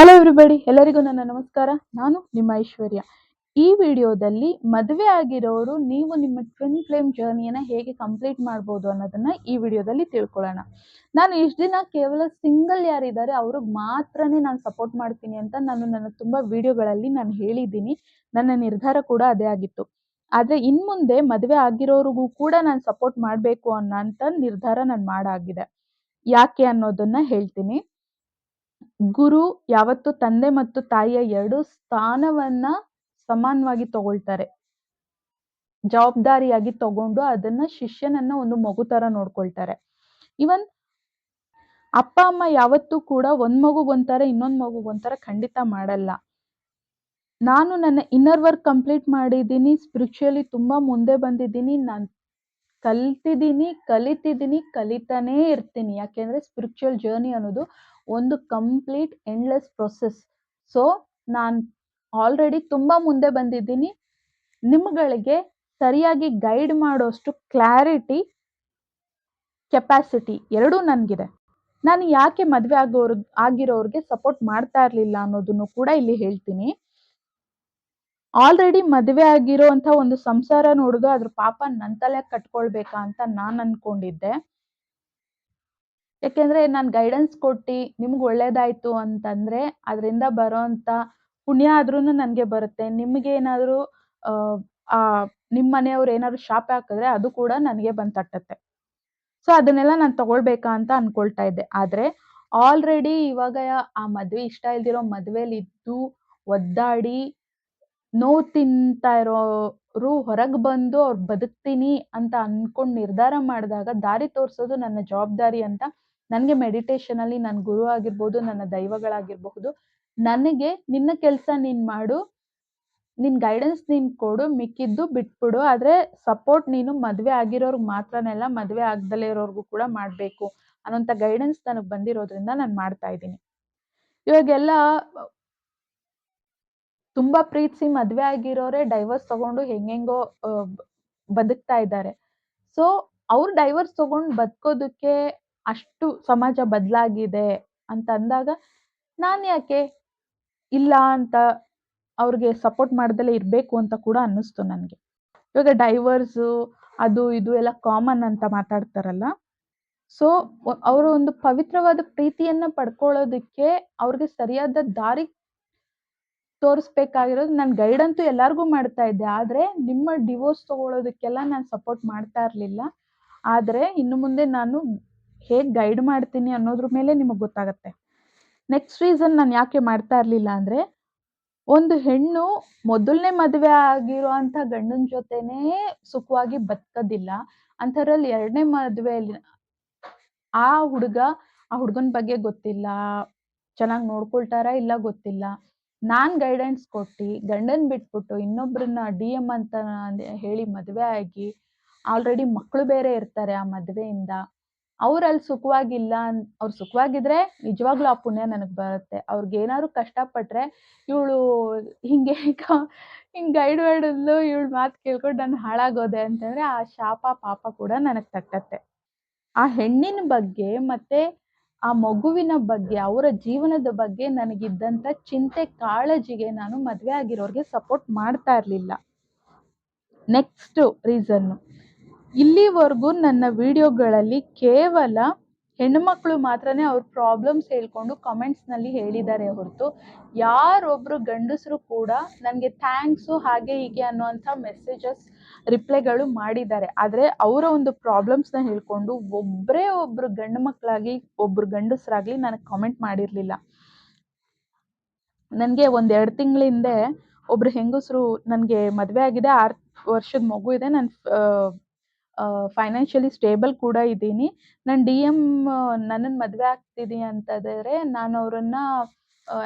Hello everybody, ಎಲ್ಲರಿಗೂ ನನ್ನ ನಮಸ್ಕಾರ. ನಾನು ನಿಮ್ಮ ಐಶ್ವರ್ಯ. ಈ ವಿಡಿಯೋದಲ್ಲಿ ಮದುವೆ ಆಗಿರೋರು ನೀವು ನಿಮ್ಮ ಟ್ವಿನ್ ಫ್ಲೇಮ್ ಜರ್ನಿಯನ್ನ ಹೇಗೆ ಕಂಪ್ಲೀಟ್ ಮಾಡ್ಬೋದು ಅನ್ನೋದನ್ನ ಈ ವಿಡಿಯೋದಲ್ಲಿ ತಿಳ್ಕೊಳ್ಳೋಣ. ನಾನು ಇಷ್ಟು ದಿನ ಕೇವಲ ಸಿಂಗಲ್ ಯಾರಿದ್ದಾರೆ ಅವ್ರಿಗೆ ಮಾತ್ರನೇ ನಾನು ಸಪೋರ್ಟ್ ಮಾಡ್ತೀನಿ ಅಂತ ನನ್ನ ತುಂಬ ವಿಡಿಯೋಗಳಲ್ಲಿ ನಾನು ಹೇಳಿದ್ದೀನಿ. ನನ್ನ ನಿರ್ಧಾರ ಕೂಡ ಅದೇ ಆಗಿತ್ತು. ಆದರೆ ಇನ್ಮುಂದೆ ಮದುವೆ ಆಗಿರೋರಿಗೂ ಕೂಡ ನಾನು ಸಪೋರ್ಟ್ ಮಾಡಬೇಕು ಅನ್ನೋಂಥ ನಿರ್ಧಾರ ನಾನು ಮಾಡಾಗಿದೆ. ಯಾಕೆ ಅನ್ನೋದನ್ನ ಹೇಳ್ತೀನಿ. ಗುರು ಯಾವತ್ತು ತಂದೆ ಮತ್ತು ತಾಯಿಯ 2 ಸ್ಥಾನವನ್ನ ಸಮಾನವಾಗಿ ತಗೊಳ್ತಾರೆ. ಜವಾಬ್ದಾರಿಯಾಗಿ ತಗೊಂಡು ಅದನ್ನ ಶಿಷ್ಯನನ್ನ ಒಂದು ಮಗು ತರ ನೋಡ್ಕೊಳ್ತಾರೆ. ಇವನ್ ಅಪ್ಪ ಅಮ್ಮ ಯಾವತ್ತೂ ಕೂಡ ಒಂದ್ ಮಗುಗೊಂಥರ ಇನ್ನೊಂದ್ ಮಗುಗೊಂಥರ ಖಂಡಿತ ಮಾಡಲ್ಲ. ನಾನು ನನ್ನ ಇನ್ನರ್ ವರ್ಕ್ ಕಂಪ್ಲೀಟ್ ಮಾಡಿದ್ದೀನಿ. ಸ್ಪಿರಿಚುಯಲಿ ತುಂಬಾ ಮುಂದೆ ಬಂದಿದ್ದೀನಿ. ನಾನ್ ಕಲಿತಿದ್ದೀನಿ, ಕಲಿತಾನೇ ಇರ್ತೀನಿ. ಯಾಕೆಂದ್ರೆ ಸ್ಪಿರಿಚುವಲ್ ಜರ್ನಿ ಅನ್ನೋದು ಒಂದು ಕಂಪ್ಲೀಟ್ ಎಂಡ್‌ಲೆಸ್ ಪ್ರೊಸೆಸ್. ಸೊ, ನಾನ್ ಆಲ್ರೆಡಿ ತುಂಬಾ ಮುಂದೆ ಬಂದಿದ್ದೀನಿ. ನಿಮ್ಗಳಿಗೆ ಸರಿಯಾಗಿ ಗೈಡ್ ಮಾಡೋಷ್ಟು ಕ್ಲಾರಿಟಿ, ಕೆಪಾಸಿಟಿ ಎರಡೂ ನನ್ಗಿದೆ. ನಾನು ಯಾಕೆ ಮದ್ವೆ ಆಗಿರೋರ್ಗೆ ಸಪೋರ್ಟ್ ಮಾಡ್ತಾ ಇರ್ಲಿಲ್ಲ ಅನ್ನೋದನ್ನು ಕೂಡ ಇಲ್ಲಿ ಹೇಳ್ತೀನಿ. ಆಲ್ರೆಡಿ ಮದುವೆ ಆಗಿರೋಂಥ ಒಂದು ಸಂಸಾರ ನೋಡಿದ್ರೆ ಅದ್ರ ಪಾಪ ನನ್ ತಲೆಗ್ ಕಟ್ಕೊಳ್ಬೇಕಾ ಅಂತ ನಾನ್ ಅನ್ಕೊಂಡಿದ್ದೆ. ಯಾಕೆಂದ್ರೆ ನಾನ್ ಗೈಡೆನ್ಸ್ ಕೊಟ್ಟಿ ನಿಮ್ಗ್ ಒಳ್ಳೇದಾಯ್ತು ಅಂತಂದ್ರೆ ಅದ್ರಿಂದ ಬರೋಂಥ ಪುಣ್ಯ ಆದ್ರೂನು ನನ್ಗೆ ಬರುತ್ತೆ. ನಿಮ್ಗೇನಾದ್ರು ನಿಮ್ ಮನೆಯವ್ರು ಏನಾದ್ರು ಶಾಪ ಹಾಕಿದ್ರೆ ಅದು ಕೂಡ ನನಗೆ ಬಂದ್ ತಟ್ಟತ್ತೆ. ಸೊ ಅದನ್ನೆಲ್ಲ ನಾನ್ ತಗೊಳ್ಬೇಕಾ ಅಂತ ಅನ್ಕೊಳ್ತಾ ಇದ್ದೆ. ಆದ್ರೆ ಆಲ್ರೆಡಿ ಇವಾಗ ಆ ಮದ್ವೆ ಇಷ್ಟ ಇಲ್ದಿರೋ ಮದ್ವೆಲಿದ್ದು ಒದ್ದಾಡಿ ನೋವು ತಿಂತಾ ಇರೋರು ಹೊರಗ್ ಬಂದು ಅವ್ರು ಬದುಕ್ತೀನಿ ಅಂತ ಅನ್ಕೊಂಡ್ ನಿರ್ಧಾರ ಮಾಡಿದಾಗ ದಾರಿ ತೋರ್ಸೋದು ನನ್ನ ಜವಾಬ್ದಾರಿ ಅಂತ ನನ್ಗೆ ಮೆಡಿಟೇಷನ್ ಅಲ್ಲಿ ನನ್ ಗುರು ಆಗಿರ್ಬೋದು, ನನ್ನ ದೈವಗಳಾಗಿರ್ಬಹುದು, ನನಗೆ ನಿನ್ನ ಕೆಲ್ಸ ನೀನ್ ಮಾಡು, ನಿನ್ ಗೈಡೆನ್ಸ್ ನೀನ್ ಕೊಡು, ಮಿಕ್ಕಿದ್ದು ಬಿಟ್ಬಿಡು. ಆದ್ರೆ ಸಪೋರ್ಟ್ ನೀನು ಮದ್ವೆ ಆಗಿರೋರ್ಗ್ ಮಾತ್ರನೇ ಅಲ್ಲ, ಮದ್ವೆ ಆಗ್ದಲೇ ಇರೋರ್ಗೂ ಕೂಡ ಮಾಡ್ಬೇಕು ಅನ್ನೋಂಥ ಗೈಡೆನ್ಸ್ ನನಗ್ ಬಂದಿರೋದ್ರಿಂದ ನಾನ್ ಮಾಡ್ತಾ ಇದ್ದೀನಿ. ಇವಾಗೆಲ್ಲ ತುಂಬಾ ಪ್ರೀತಿಸಿ ಮದ್ವೆ ಆಗಿರೋರೇ ಡೈವರ್ಸ್ ತಗೊಂಡು ಹೆಂಗೆಂಗೋ ಬದುಕ್ತಾ ಇದ್ದಾರೆ. ಸೊ, ಅವ್ರು ಡೈವರ್ಸ್ ತಗೊಂಡು ಬದುಕೋದಕ್ಕೆ ಅಷ್ಟು ಸಮಾಜ ಬದಲಾಗಿದೆ ಅಂತ ಅಂದಾಗ, ನಾನ್ ಯಾಕೆ ಇಲ್ಲ ಅಂತ ಅವ್ರಿಗೆ ಸಪೋರ್ಟ್ ಮಾಡ್ದಲೇ ಇರ್ಬೇಕು ಅಂತ ಕೂಡ ಅನ್ನಿಸ್ತು ನನ್ಗೆ. ಇವಾಗ ಡೈವರ್ಸು ಅದು ಇದು ಎಲ್ಲ ಕಾಮನ್ ಅಂತ ಮಾತಾಡ್ತಾರಲ್ಲ. ಸೊ, ಅವರು ಒಂದು ಪವಿತ್ರವಾದ ಪ್ರೀತಿಯನ್ನ ಪಡ್ಕೊಳ್ಳೋದಕ್ಕೆ ಅವ್ರಿಗೆ ಸರಿಯಾದ ದಾರಿ ತೋರಿಸ್ಬೇಕಾಗಿರೋದು ನಾನ್ ಗೈಡ್ ಅಂತೂ ಎಲ್ಲಾರ್ಗೂ ಮಾಡ್ತಾ ಇದ್ದೆ. ಆದ್ರೆ ನಿಮ್ಮ ಡಿವೋರ್ಸ್ ತಗೊಳ್ಳೋದಕ್ಕೆಲ್ಲ ನಾನ್ ಸಪೋರ್ಟ್ ಮಾಡ್ತಾ ಇರ್ಲಿಲ್ಲ. ಆದ್ರೆ ಇನ್ನು ಮುಂದೆ ನಾನು ಹೇಗ್ ಗೈಡ್ ಮಾಡ್ತೀನಿ ಅನ್ನೋದ್ರ ಮೇಲೆ ನಿಮಗ್ ಗೊತ್ತಾಗತ್ತೆ. ನೆಕ್ಸ್ಟ್ ರೀಸನ್ ನಾನ್ ಯಾಕೆ ಮಾಡ್ತಾ ಇರ್ಲಿಲ್ಲ ಅಂದ್ರೆ, ಒಂದು ಹೆಣ್ಣು ಮೊದಲನೇ ಮದುವೆ ಆಗಿರುವಂಥ ಗಂಡನ ಜೊತೆನೇ ಸುಖವಾಗಿ ಬದುಕೋದಿಲ್ಲ. ಅಂಥದ್ರಲ್ಲಿ 2ನೇ ಮದುವೆಯಲ್ಲಿ ಆ ಹುಡುಗನ್ ಬಗ್ಗೆ ಗೊತ್ತಿಲ್ಲ. ಚೆನ್ನಾಗ್ ನೋಡ್ಕೊಳ್ತಾರಾ ಇಲ್ಲ ಗೊತ್ತಿಲ್ಲ. ನಾನ್ ಗೈಡೆನ್ಸ್ ಕೊಟ್ಟಿ, ಗಂಡನ್ ಬಿಟ್ಬಿಟ್ಟು ಇನ್ನೊಬ್ರನ್ನ ಡಿ.ಎಂ ಅಂತ ಹೇಳಿ ಮದ್ವೆ ಆಗಿ, ಆಲ್ರೆಡಿ ಮಕ್ಳು ಬೇರೆ ಇರ್ತಾರೆ ಆ ಮದ್ವೆಯಿಂದ. ಅವ್ರಲ್ಲಿ ಸುಖವಾಗಿಲ್ಲ ಅವ್ರು ಸುಖವಾಗಿದ್ರೆ ನಿಜವಾಗ್ಲೂ ಆ ಪುಣ್ಯ ನನಗ್ ಬರುತ್ತೆ. ಅವ್ರಿಗೇನಾದ್ರು ಕಷ್ಟ ಪಟ್ರೆ ಇವ್ಳು ಹಿಂಗೆ ಹಿಂಗ್ ಗೈಡ್ ಮಾಡಿದ್ಲು, ಇವ್ಳ್ ಮಾತ್ ಕೇಳ್ಕೊಂಡು ನಾನ್ ಹಾಳಾಗೋದೆ ಅಂತಂದ್ರೆ ಆ ಶಾಪ ಪಾಪ ಕೂಡ ನನಗ್ ತಟ್ಟತ್ತೆ. ಆ ಹೆಣ್ಣಿನ ಬಗ್ಗೆ ಮತ್ತೆ ಆ ಮಗುವಿನ ಬಗ್ಗೆ, ಅವರ ಜೀವನದ ಬಗ್ಗೆ ನನಗಿದ್ದಂಥ ಚಿಂತೆ, ಕಾಳಜಿಗೆ ನಾನು ಮದ್ವೆ ಆಗಿರೋರ್ಗೆ ಸಪೋರ್ಟ್ ಮಾಡ್ತಾ ಇರ್ಲಿಲ್ಲ. ನೆಕ್ಸ್ಟ್ ರೀಸನ್ನು, ಇಲ್ಲಿವರೆಗೂ ನನ್ನ ವಿಡಿಯೋಗಳಲ್ಲಿ ಕೇವಲ ಹೆಣ್ಮಕ್ಳು ಮಾತ್ರನೇ ಅವ್ರ ಪ್ರಾಬ್ಲಮ್ಸ್ ಹೇಳ್ಕೊಂಡು ಕಾಮೆಂಟ್ಸ್‌ನಲ್ಲಿ ಹೇಳಿದ್ದಾರೆ ಹೊರತು, ಯಾರೊಬ್ರು ಗಂಡಸರು ಕೂಡ ನನಗೆ ಥ್ಯಾಂಕ್ಸು ಹಾಗೆ ಹೀಗೆ ಅನ್ನುವಂಥ ಮೆಸೇಜಸ್, ರಿಪ್ಲೈಗಳು ಮಾಡಿದ್ದಾರೆ. ಆದ್ರೆ ಅವರ ಒಂದು ಪ್ರಾಬ್ಲಮ್ಸ್‌ನ ಹೇಳ್ಕೊಂಡು ಒಬ್ರು ಗಂಡು ಮಕ್ಕಳಾಗಿ, ಒಬ್ರು ಗಂಡಸರಾಗ್ಲಿ ನನಗೆ ಕಾಮೆಂಟ್ ಮಾಡಿರ್ಲಿಲ್ಲ. ನನ್ಗೆ ಒಂದ್ 2 ತಿಂಗಳ ಹಿಂದೆ ಒಬ್ರು ಹೆಂಗಸರು, ನನ್ಗೆ ಮದ್ವೆ ಆಗಿದೆ, 6 ವರ್ಷದ ಮಗು ಇದೆ, ನಾನು ಫೈನಾನ್ಷಿಯಲಿ ಸ್ಟೇಬಲ್ ಕೂಡ ಇದ್ದೀನಿ. ನಾನು ಡಿ.ಎಂ ನನ್ನನ್ನ ಮದ್ವೆ ಆಗ್ತಿದೀನಿ ಅಂತಂದ್ರೆ ನಾನು ಅವ್ರನ್ನ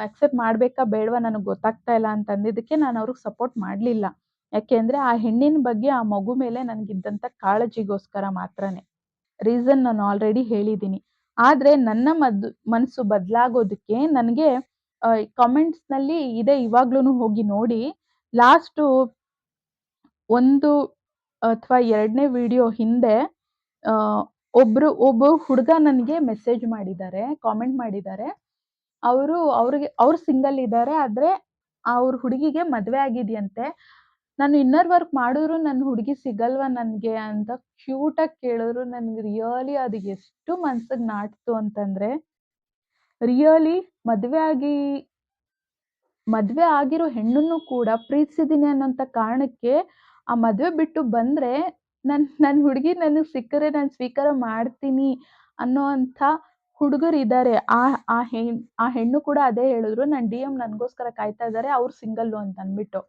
ಅಕ್ಸೆಪ್ಟ್ ಮಾಡ್ಬೇಕಾ ಬೇಡವಾ ನನಗ್ ಗೊತ್ತಾಗ್ತಾ ಇಲ್ಲ ಅಂತ ಅಂದಿದ್ದಕ್ಕೆ ನಾನು ಅವ್ರಿಗೆ ಸಪೋರ್ಟ್ ಮಾಡ್ಲಿಲ್ಲ. ಯಾಕೆಂದ್ರೆ ಆ ಹೆಣ್ಣಿನ ಬಗ್ಗೆ, ಆ ಮಗು ಮೇಲೆ ನನಗಿದ್ದಂಥ ಕಾಳಜಿಗೋಸ್ಕರ ಮಾತ್ರನೇ. ರೀಸನ್ ನಾನು ಆಲ್ರೆಡಿ ಹೇಳಿದ್ದೀನಿ. ಆದ್ರೆ ನನ್ನ ಮನಸ್ಸು ಬದಲಾಗೋದಕ್ಕೆ ನನಗೆ ಕಾಮೆಂಟ್ಸ್‌ನಲ್ಲಿ ಇದೆ, ಇವಾಗ್ಲೂನು ಹೋಗಿ ನೋಡಿ. ಲಾಸ್ಟು 1 ಅಥವಾ 2ನೇ ವಿಡಿಯೋ ಹಿಂದೆ ಒಬ್ಬ ಹುಡುಗ ನನಗೆ ಮೆಸೇಜ್ ಮಾಡಿದ್ದಾರೆ, ಕಾಮೆಂಟ್ ಮಾಡಿದ್ದಾರೆ. ಅವ್ರು ಸಿಂಗಲ್ ಇದ್ದಾರೆ. ಆದ್ರೆ ಅವ್ರ ಹುಡುಗಿಗೆ ಮದ್ವೆ ಆಗಿದೆಯಂತೆ. ನಾನು ಇನ್ನರ್ ವರ್ಕ್ ಮಾಡಿದ್ರು ನನ್ ಹುಡುಗಿ ಸಿಗಲ್ವಾ ನನ್ಗೆ ಅಂತ ಕ್ಯೂಟಾಗಿ ಕೇಳಿದ್ರು. ನನ್ಗೆ ರಿಯಲಿ ಅದು ಎಷ್ಟು ಮನ್ಸಿಗೆ ನಾಟ್ತು ಅಂತಂದ್ರೆ, ರಿಯಲಿ ಮದ್ವೆ ಆಗಿ ಮದ್ವೆ ಆಗಿರೋ ಹೆಣ್ಣನ್ನು ಕೂಡ ಪ್ರೀತಿಸಿದೀನಿ ಅನ್ನೋಂಥ ಕಾರಣಕ್ಕೆ, ಆ ಮದ್ವೆ ಬಿಟ್ಟು ಬಂದ್ರೆ, ನನ್ ಹುಡುಗಿ ನನಗ್ ಸಿಕ್ಕರೆ ನಾನ್ ಸ್ವೀಕಾರ ಮಾಡ್ತೀನಿ ಅನ್ನೋಂಥ ಹುಡುಗರಿದ್ದಾರೆ. ಆ ಹೆಣ್ಣು ಕೂಡ ಅದೇ ಹೇಳಿದ್ರು. ನನ್ ಡಿ.ಎಂ ನನ್ಗೋಸ್ಕರ ಕಾಯ್ತಾ ಇದ್ದಾರೆ. ಅವ್ರು ಸಿಂಗಲ್ಲು ಅಂತ ಅಂದ್ಬಿಟ್ಟು.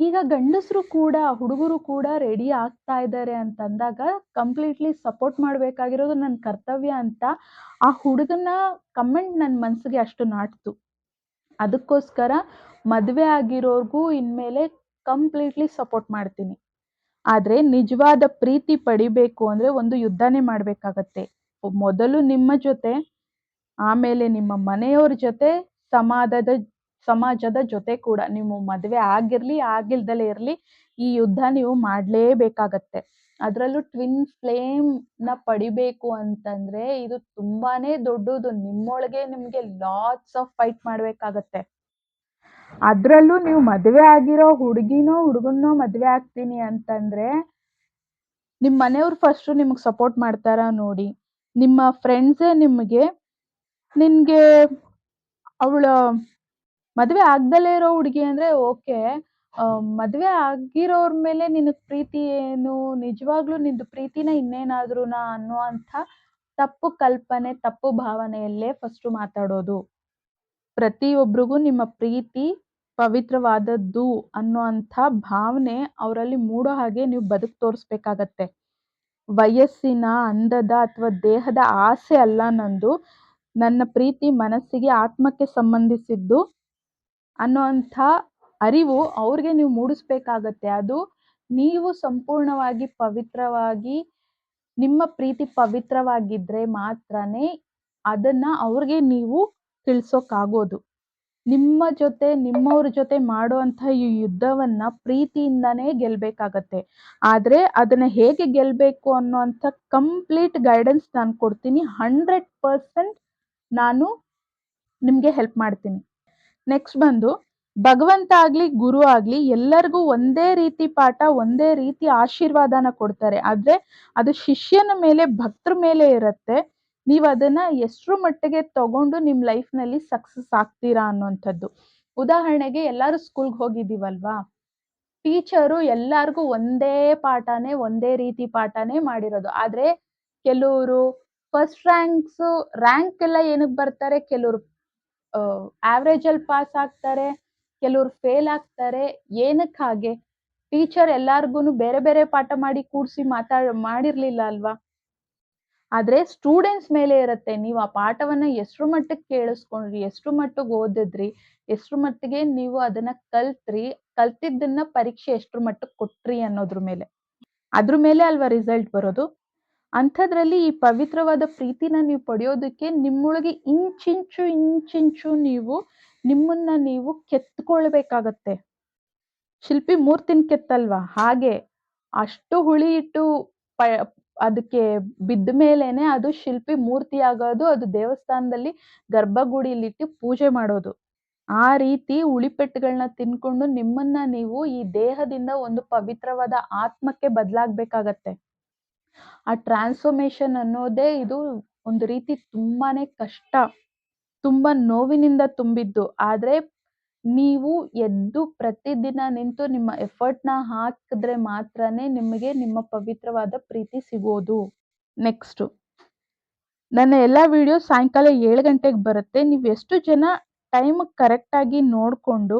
ಈಗ ಗಂಡಸರು ಕೂಡ, ಹುಡುಗರು ಕೂಡ ರೆಡಿ ಆಗ್ತಾ ಇದ್ದಾರೆ ಅಂತಂದಾಗ, ಕಂಪ್ಲೀಟ್ಲಿ ಸಪೋರ್ಟ್ ಮಾಡ್ಬೇಕಾಗಿರೋದು ನನ್ ಕರ್ತವ್ಯ ಅಂತ ಆ ಹುಡುಗನ ಕಮೆಂಟ್ ನನ್ ಮನ್ಸಿಗೆ ಅಷ್ಟು ನಾಟ್ತು. ಅದಕ್ಕೋಸ್ಕರ ಮದ್ವೆ ಆಗಿರೋರ್ಗೂ ಇನ್ಮೇಲೆ ಕಂಪ್ಲೀಟ್ಲಿ ಸಪೋರ್ಟ್ ಮಾಡ್ತೀನಿ. ಆದ್ರೆ ನಿಜವಾದ ಪ್ರೀತಿ ಪಡಿಬೇಕು ಅಂದ್ರೆ ಒಂದು ಯುದ್ಧನೇ ಮಾಡ್ಬೇಕಾಗತ್ತೆ. ಮೊದಲು ನಿಮ್ಮ ಜೊತೆ, ಆಮೇಲೆ ನಿಮ್ಮ ಮನೆಯವ್ರ ಜೊತೆ, ಸಮಾದದ ಸಮಾಜದ ಜೊತೆ ಕೂಡ. ನೀವು ಮದ್ವೆ ಆಗಿರ್ಲಿ, ಆಗಿಲ್ದಲೇ ಇರ್ಲಿ, ಈ ಯುದ್ಧ ನೀವು ಮಾಡ್ಲೇಬೇಕಾಗತ್ತೆ. ಅದ್ರಲ್ಲೂ ಟ್ವಿನ್ ಫ್ಲೇಮ್‌ನ ಪಡಿಬೇಕು ಅಂತಂದ್ರೆ ಇದು ತುಂಬಾನೇ ದೊಡ್ಡದು. ನಿಮ್ಮೊಳಗೆ ನಿಮ್ಗೆ ಲಾಟ್ಸ್ ಆಫ್ ಫೈಟ್ ಮಾಡ್ಬೇಕಾಗತ್ತೆ. ಅದ್ರಲ್ಲೂ ನೀವು ಮದ್ವೆ ಆಗಿರೋ ಹುಡುಗಿನೋ, ಹುಡುಗನ್ನೋ ಮದ್ವೆ ಆಗ್ತೀನಿ ಅಂತಂದ್ರೆ, ನಿಮ್ ಮನೆಯವ್ರು ಫಸ್ಟು ನಿಮ್ಗ್ ಸಪೋರ್ಟ್ ಮಾಡ್ತಾರಾ ನೋಡಿ. ನಿಮ್ಮ ಫ್ರೆಂಡ್ಸೇ ನಿನ್ಗೆ ಅವಳ ಮದ್ವೆ ಆಗ್ದಲೇ ಇರೋ ಹುಡುಗಿ ಅಂದ್ರೆ ಓಕೆ. ಮದ್ವೆ ಆಗಿರೋರ್ ಮೇಲೆ ನಿನಗ್ ಪ್ರೀತಿ ಏನು? ನಿಜವಾಗ್ಲೂ ನಿಂದು ಪ್ರೀತಿನ ಇನ್ನೇನಾದ್ರೂನಾ? ಅನ್ನುವಂಥ ತಪ್ಪು ಕಲ್ಪನೆ, ತಪ್ಪು ಭಾವನೆಯಲ್ಲೇ ಫಸ್ಟು ಮಾತಾಡೋದು. ಪ್ರತಿಯೊಬ್ರಿಗೂ ನಿಮ್ಮ ಪ್ರೀತಿ ಪವಿತ್ರವಾದದ್ದು ಅನ್ನುವಂಥ ಭಾವನೆ ಅವರಲ್ಲಿ ಮೂಡೋ ಹಾಗೆ ನೀವು ಬದುಕ್ ತೋರಿಸ್ಬೇಕಾಗತ್ತೆ. ವಯಸ್ಸಿನ, ಅಂದದ ಅಥವಾ ದೇಹದ ಆಸೆ ಅಲ್ಲ ನಂದು. ನನ್ನ ಪ್ರೀತಿ ಮನಸ್ಸಿಗೆ, ಆತ್ಮಕ್ಕೆ ಸಂಬಂಧಿಸಿದ್ದು ಅನ್ನೋಂಥ ಅರಿವು ಅವ್ರಿಗೆ ನೀವು ಮೂಡಿಸ್ಬೇಕಾಗತ್ತೆ. ಅದು ನೀವು ಸಂಪೂರ್ಣವಾಗಿ ಪವಿತ್ರವಾಗಿ, ನಿಮ್ಮ ಪ್ರೀತಿ ಪವಿತ್ರವಾಗಿದ್ರೆ ಮಾತ್ರನೇ ಅದನ್ನ ಅವ್ರಿಗೆ ನೀವು ತಿಳಿಸೋಕ್ಕಾಗೋದು. ನಿಮ್ಮ ಜೊತೆ, ನಿಮ್ಮವ್ರ ಜೊತೆ ಮಾಡುವಂಥ ಈ ಯುದ್ಧವನ್ನ ಪ್ರೀತಿಯಿಂದಾನೇ ಗೆಲ್ಬೇಕಾಗತ್ತೆ. ಆದ್ರೆ ಅದನ್ನ ಹೇಗೆ ಗೆಲ್ಬೇಕು ಅನ್ನೋಂಥ ಕಂಪ್ಲೀಟ್ ಗೈಡೆನ್ಸ್ ನಾನ್ ಕೊಡ್ತೀನಿ. 100% ನಾನು ನಿಮ್ಗೆ ಹೆಲ್ಪ್ ಮಾಡ್ತೀನಿ. ನೆಕ್ಸ್ಟ್ ಬಂದು ಭಗವಂತ ಆಗ್ಲಿ, ಗುರು ಆಗ್ಲಿ ಎಲ್ಲರಿಗೂ ಒಂದೇ ರೀತಿ ಪಾಠ, ಒಂದೇ ರೀತಿ ಆಶೀರ್ವಾದನ ಕೊಡ್ತಾರೆ. ಆದ್ರೆ ಅದು ಶಿಷ್ಯನ ಮೇಲೆ, ಭಕ್ತರ ಮೇಲೆ ಇರತ್ತೆ. ನೀವ್ ಅದನ್ನ ಎಷ್ಟ್ರ ಮಟ್ಟಿಗೆ ತಗೊಂಡು ನಿಮ್ ಲೈಫ್‌ನಲ್ಲಿ ಸಕ್ಸಸ್ ಆಗ್ತೀರಾ ಅನ್ನೋಂಥದ್ದು. ಉದಾಹರಣೆಗೆ ಎಲ್ಲರೂ ಸ್ಕೂಲ್‌ಗೆ ಹೋಗಿದೀವಲ್ವಾ? ಟೀಚರು ಎಲ್ಲಾರ್ಗೂ ಒಂದೇ ಪಾಠನೇ, ಒಂದೇ ರೀತಿ ಪಾಠನೇ ಮಾಡಿರೋದು. ಆದ್ರೆ ಕೆಲವ್ರು ಫಸ್ಟ್ ರ್ಯಾಂಕ್ ಎಲ್ಲ ಏನಕ್ ಬರ್ತಾರೆ? ಕೆಲವ್ರು ಆವರೇಜಲ್ಲಿ ಪಾಸ್ ಆಗ್ತಾರೆ, ಕೆಲವ್ರು ಫೇಲ್ ಆಗ್ತಾರೆ. ಏನಕ್ ಹಾಗೆ? ಟೀಚರ್ ಎಲ್ಲಾರ್ಗೂನು ಬೇರೆ ಬೇರೆ ಪಾಠ ಮಾಡಿ ಕೂರ್ಸಿ ಮಾಡಿರ್ಲಿಲ್ಲ ಅಲ್ವಾ? ಆದ್ರೆ ಸ್ಟೂಡೆಂಟ್ಸ್ ಮೇಲೆ ಇರತ್ತೆ. ನೀವು ಆ ಪಾಠವನ್ನ ಎಷ್ಟ್ರ ಮಟ್ಟಿಗೆ ಕೇಳಿಸ್ಕೊಂಡ್ರಿ, ಎಷ್ಟ್ರ ಮಟ್ಟಿಗೆ ಓದಿದ್ರಿ, ಎಷ್ಟ್ರ ಮಟ್ಟಿಗೆ ನೀವು ಅದನ್ನ ಕಲ್ತ್ರಿ, ಕಲ್ತಿದ್ದನ್ನ ಪರೀಕ್ಷೆ ಎಷ್ಟ್ರ ಮಟ್ಟಿಗೆ ಕೊಟ್ರಿ ಅನ್ನೋದ್ರ ಮೇಲೆ. ಅದ್ರ ಮೇಲೆ ಅಲ್ವಾ ರಿಸಲ್ಟ್ ಬರೋದು? ಅಂಥದ್ರಲ್ಲಿ ಈ ಪವಿತ್ರವಾದ ಪ್ರೀತಿನ ನೀವು ಪಡೆಯೋದಕ್ಕೆ ನಿಮ್ಮೊಳಗೆ ಇಂಚಿಂಚು ನೀವು ನಿಮ್ಮನ್ನ ನೀವು ಕೆತ್ಕೊಳ್ಬೇಕಾಗತ್ತೆ. ಶಿಲ್ಪಿ ಮೂರ್ತಿನ ಕೆತ್ತಲ್ವಾ? ಹಾಗೆ. ಅಷ್ಟು ಹುಳಿ ಇಟ್ಟು ಪ ಅದಕ್ಕೆ ಬಿದ್ದ ಮೇಲೇನೆ ಅದು ಶಿಲ್ಪಿ ಮೂರ್ತಿ ಆಗೋದು. ಅದು ದೇವಸ್ಥಾನದಲ್ಲಿ ಗರ್ಭಗುಡಿಲಿಟ್ಟು ಪೂಜೆ ಮಾಡೋದು. ಆ ರೀತಿ ಉಳಿಪೆಟ್ಟುಗಳನ್ನ ತಿನ್ಕೊಂಡು ನಿಮ್ಮನ್ನ ನೀವು ಈ ದೇಹದಿಂದ ಒಂದು ಪವಿತ್ರವಾದ ಆತ್ಮಕ್ಕೆ ಬದಲಾಗ್ಬೇಕಾಗತ್ತೆ. ಆ ಟ್ರಾನ್ಸ್‌ಫಾರ್ಮೇಷನ್ ಅನ್ನೋದೇ ಇದು ಒಂದು ರೀತಿ ತುಂಬಾನೇ ಕಷ್ಟ. ತುಂಬಾ ನೋವಿನಿಂದ ತುಂಬಿದ್ದು. ಆದ್ರೆ ನೀವು ಎದ್ದು ಪ್ರತಿದಿನ ನಿಂತು ನಿಮ್ಮ ಎಫರ್ಟ್‌ನ ಹಾಕಿದ್ರೆ ಮಾತ್ರನೇ ನಿಮಗೆ ನಿಮ್ಮ ಪವಿತ್ರವಾದ ಪ್ರೀತಿ ಸಿಗೋದು. ನೆಕ್ಸ್ಟು ನನ್ನ ಎಲ್ಲಾ ವಿಡಿಯೋ ಸಾಯಂಕಾಲ 7 ಗಂಟೆಗೆ ಬರುತ್ತೆ. ನೀವು ಎಷ್ಟು ಜನ ಟೈಮಿಗೆ ಕರೆಕ್ಟಾಗಿ ನೋಡ್ಕೊಂಡು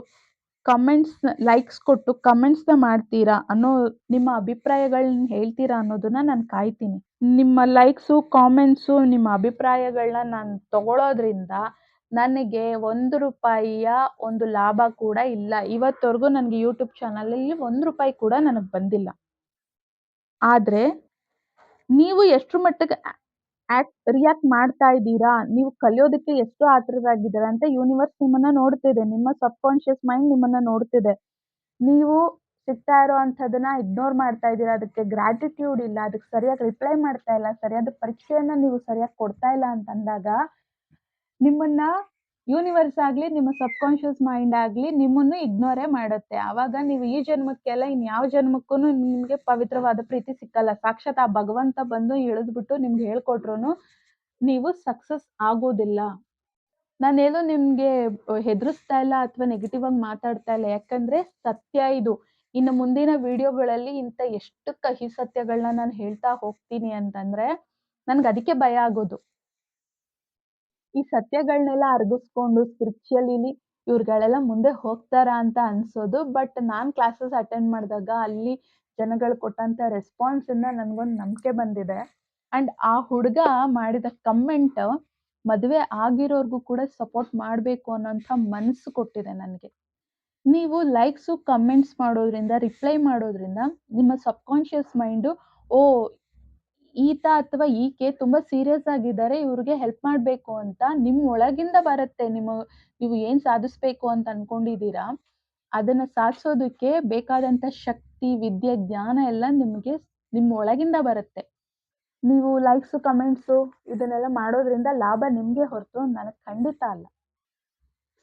ಲೈಕ್ಸ್ ಕೊಟ್ಟು ಕಮೆಂಟ್ಸ್‌ನ ಮಾಡ್ತೀರಾ ಅನ್ನೋ ನಿಮ್ಮ ಅಭಿಪ್ರಾಯಗಳನ್ನ ಹೇಳ್ತೀರಾ ಅನ್ನೋದನ್ನ ನಾನು ಕಾಯ್ತೀನಿ. ನಿಮ್ಮ ಲೈಕ್ಸು, ಕಾಮೆಂಟ್ಸು, ನಿಮ್ಮ ಅಭಿಪ್ರಾಯಗಳನ್ನ ನಾನು ತಗೊಳೋದ್ರಿಂದ ನನಗೆ ₹1 ಒಂದು ಲಾಭ ಕೂಡ ಇಲ್ಲ. ಇವತ್ವರೆಗೂ ನನಗೆ ಯೂಟ್ಯೂಬ್ ಚಾನಲಲ್ಲಿ ₹1 ಕೂಡ ನನಗೆ ಬಂದಿಲ್ಲ. ಆದ್ರೆ ನೀವು ಎಷ್ಟ್ರ ಮಟ್ಟಿಗೆ ರಿಯಾಕ್ಟ್ ಮಾಡ್ತಾ ಇದ್ದೀರಾ? ನೀವು ಕಲಿಯೋದಕ್ಕೆ ಎಷ್ಟು ಆತುರರಾಗಿದ್ದೀರಾ ಅಂತ ಯೂನಿವರ್ಸ್ ನಿಮ್ಮನ್ನ ನೋಡ್ತಿದೆ. ನಿಮ್ಮ ಸಬ್‌ಕಾನ್ಷಿಯಸ್ ಮೈಂಡ್ ನಿಮ್ಮನ್ನ ನೋಡ್ತಿದೆ. ನೀವು ಸಿಗ್ತಾ ಇರೋವಂಥದ್ದನ್ನ ಇಗ್ನೋರ್ ಮಾಡ್ತಾ ಇದ್ದೀರಾ. ಅದಕ್ಕೆ ಗ್ರಾಟಿಟ್ಯೂಡ್ ಇಲ್ಲ. ಅದಕ್ಕೆ ಸರಿಯಾಗಿ ರಿಪ್ಲೈ ಮಾಡ್ತಾ ಇಲ್ಲ. ಸರಿಯಾದ ಪರೀಕ್ಷೆಯನ್ನ ನೀವು ಸರಿಯಾಗಿ ಕೊಡ್ತಾ ಇಲ್ಲ ಅಂತಂದಾಗ ನಿಮ್ಮನ್ನ ಯೂನಿವರ್ಸ್ ಆಗ್ಲಿ, ನಿಮ್ಮ ಸಬ್ಕಾನ್ಷಿಯಸ್ ಮೈಂಡ್ ಆಗ್ಲಿ ನಿಮ್ಮನ್ನು ಇಗ್ನೋರೇ ಮಾಡುತ್ತೆ. ಆವಾಗ ನೀವು ಈ ಜನ್ಮಕ್ಕೆಲ್ಲ ಇನ್ಯಾವ ಜನ್ಮಕ್ಕೂನು ನಿಮ್ಗೆ ಪವಿತ್ರವಾದ ಪ್ರೀತಿ ಸಿಕ್ಕಲ್ಲ. ಸಾಕ್ಷಾತ್ ಆ ಭಗವಂತ ಬಂದು ಇಳಿದ್ಬಿಟ್ಟು ನಿಮ್ಗೆ ಹೇಳ್ಕೊಟ್ರುನು ನೀವು ಸಕ್ಸಸ್ ಆಗೋದಿಲ್ಲ. ನಾನೇನೋ ನಿಮ್ಗೆ ಹೆದರಿಸ್ತಾ ಇಲ್ಲ ಅಥವಾ ನೆಗೆಟಿವ್ ಆಗಿ ಮಾತಾಡ್ತಾ ಇಲ್ಲ. ಯಾಕಂದ್ರೆ ಸತ್ಯ ಇದು. ಇನ್ನು ಮುಂದಿನ ವಿಡಿಯೋಗಳಲ್ಲಿ ಇಂಥ ಎಷ್ಟು ಕಹಿ ಸತ್ಯಗಳನ್ನ ನಾನು ಹೇಳ್ತಾ ಹೋಗ್ತೀನಿ ಅಂತಂದ್ರೆ ನನ್ಗದಕ್ಕೆ ಭಯ ಆಗೋದು. ಈ ಸತ್ಯಗಳನ್ನೆಲ್ಲ ಅರಗಿಸ್ಕೊಂಡು ಸ್ಪಿರಿಚುವಲಿಲಿ ಇವ್ರುಗಳೆಲ್ಲ ಮುಂದೆ ಹೋಗ್ತಾರಾ ಅಂತ ಅನ್ಸೋದು. ಬಟ್ ನಾನ್ ಕ್ಲಾಸಸ್ ಅಟೆಂಡ್ ಮಾಡಿದಾಗ ಅಲ್ಲಿ ಜನಗಳು ಕೊಟ್ಟಂತ ರೆಸ್ಪಾನ್ಸ್ ಇಂದ ನನ್ಗೊಂದ್ ನಂಬಿಕೆ ಬಂದಿದೆ. ಅಂಡ್ ಆ ಹುಡ್ಗ ಮಾಡಿದ ಕಮೆಂಟ್ ಮದ್ವೆ ಆಗಿರೋರ್ಗೂ ಕೂಡ ಸಪೋರ್ಟ್ ಮಾಡ್ಬೇಕು ಅನ್ನೋಂಥ ಮನಸ್ಸು ಕೊಟ್ಟಿದೆ ನನ್ಗೆ. ನೀವು ಲೈಕ್ಸು, ಕಮೆಂಟ್ಸ್ ಮಾಡೋದ್ರಿಂದ, ರಿಪ್ಲೈ ಮಾಡೋದ್ರಿಂದ ನಿಮ್ಮ ಸಬ್ಕಾನ್ಷಿಯಸ್ ಮೈಂಡು ಓಹ್! ಈತ ಅಥವಾ ಈಕೆ ತುಂಬಾ ಸೀರಿಯಸ್ ಆಗಿದ್ದಾರೆ. ಇವ್ರಿಗೆ ಹೆಲ್ಪ್ ಮಾಡ್ಬೇಕು ಅಂತ ನಿಮ್ ಒಳಗಿಂದ ಬರುತ್ತೆ. ನೀವು ಏನ್ ಸಾಧಿಸ್ಬೇಕು ಅಂತ ಅನ್ಕೊಂಡಿದೀರಾ, ಅದನ್ನ ಸಾಧಿಸೋದಕ್ಕೆ ಬೇಕಾದಂತ ಶಕ್ತಿ, ವಿದ್ಯೆ, ಜ್ಞಾನ ಎಲ್ಲ ನಿಮ್ಗೆ ನಿಮ್ ಒಳಗಿಂದ ಬರುತ್ತೆ. ನೀವು ಲೈಕ್ಸು, ಕಮೆಂಟ್ಸು ಇದನ್ನೆಲ್ಲ ಮಾಡೋದ್ರಿಂದ ಲಾಭ ನಿಮ್ಗೆ ಹೊರತು ನನಗ್ ಖಂಡಿತ ಅಲ್ಲ.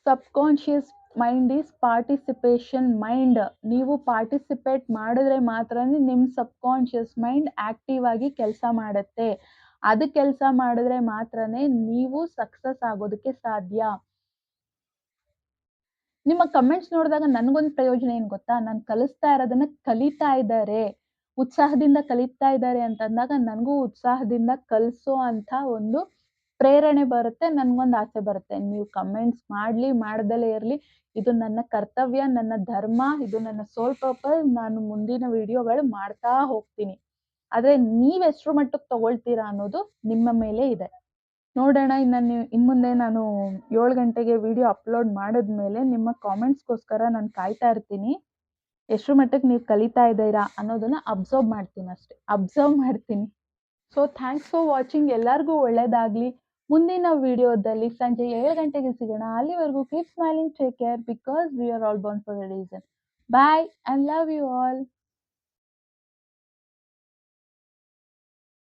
Subconscious mind is participation mind. ನೀವು ಪಾರ್ಟಿಸಿಪೇಟ್ ಮಾಡಿದ್ರೆ ಮಾತ್ರನೇ ನಿಮ್ ಸಬ್ಕಾನ್ಷಿಯಸ್ ಮೈಂಡ್ ಆಕ್ಟಿವ್ ಆಗಿ ಕೆಲಸ ಮಾಡುತ್ತೆ. ಅದು ಕೆಲಸ ಮಾಡಿದ್ರೆ ಮಾತ್ರನೇ ನೀವು ಸಕ್ಸಸ್ ಆಗೋದಕ್ಕೆ ಸಾಧ್ಯ. ನಿಮ್ಮ ಕಮೆಂಟ್ಸ್ ನೋಡಿದಾಗ ನನ್ಗೊಂದು ಪ್ರಯೋಜನ ಏನ್ ಗೊತ್ತಾ? ನಾನ್ ಕಲಿಸ್ತಾ ಇರೋದನ್ನ ಕಲಿತಾ ಇದ್ದಾರೆ, ಉತ್ಸಾಹದಿಂದ ಕಲಿತಾ ಇದ್ದಾರೆ ಅಂತಂದಾಗ ನನ್ಗೂ ಉತ್ಸಾಹದಿಂದ ಕಲಿಸೋ ಅಂತ ಒಂದು ಪ್ರೇರಣೆ ಬರುತ್ತೆ. ನನ್ಗೊಂದು ಆಸೆ ಬರುತ್ತೆ. ನೀವು ಕಮೆಂಟ್ಸ್ ಮಾಡ್ಲಿ, ಮಾಡ್ದಲೇ ಇರ್ಲಿ, ಇದು ನನ್ನ ಕರ್ತವ್ಯ, ನನ್ನ ಧರ್ಮ, ಇದು ನನ್ನ ಸೋಲ್ ಪರ್ಪಸ್. ನಾನು ಮುಂದಿನ ವಿಡಿಯೋಗಳು ಮಾಡ್ತಾ ಹೋಗ್ತೀನಿ. ಆದ್ರೆ ನೀವೆಷ್ಟ್ರ ಮಟ್ಟಕ್ಕೆ ತಗೊಳ್ತೀರಾ ಅನ್ನೋದು ನಿಮ್ಮ ಮೇಲೆ ಇದೆ. ನೋಡೋಣ ಇನ್ಮುಂದೆ ನಾನು 7 ಗಂಟೆಗೆ ವಿಡಿಯೋ ಅಪ್ಲೋಡ್ ಮಾಡಿದ್ಮೇಲೆ ನಿಮ್ಮ ಕಾಮೆಂಟ್ಸ್‌ಗೋಸ್ಕರ ನಾನು ಕಾಯ್ತಾ ಇರ್ತೀನಿ. ಎಷ್ಟ್ರ ಮಟ್ಟಕ್ಕೆ ನೀವು ಕಲಿತಾ ಇದ್ದೀರಾ ಅನ್ನೋದನ್ನ ಅಬ್ಸರ್ವ್ ಮಾಡ್ತೀನಿ. So thanks for watching. ಎಲ್ಲರಿಗೂ ಒಳ್ಳೆಯದಾಗ್ಲಿ. ಮುಂದಿನ ವಿಡಿಯೋದಲ್ಲಿ ಸಂಜೆ 7 ಗಂಟೆಗೆ ಸಿಗೋಣ. ಅಲ್ಲಿವರೆಗೂ keep smiling, take care because we are all born for a reason. Bye, I love you all.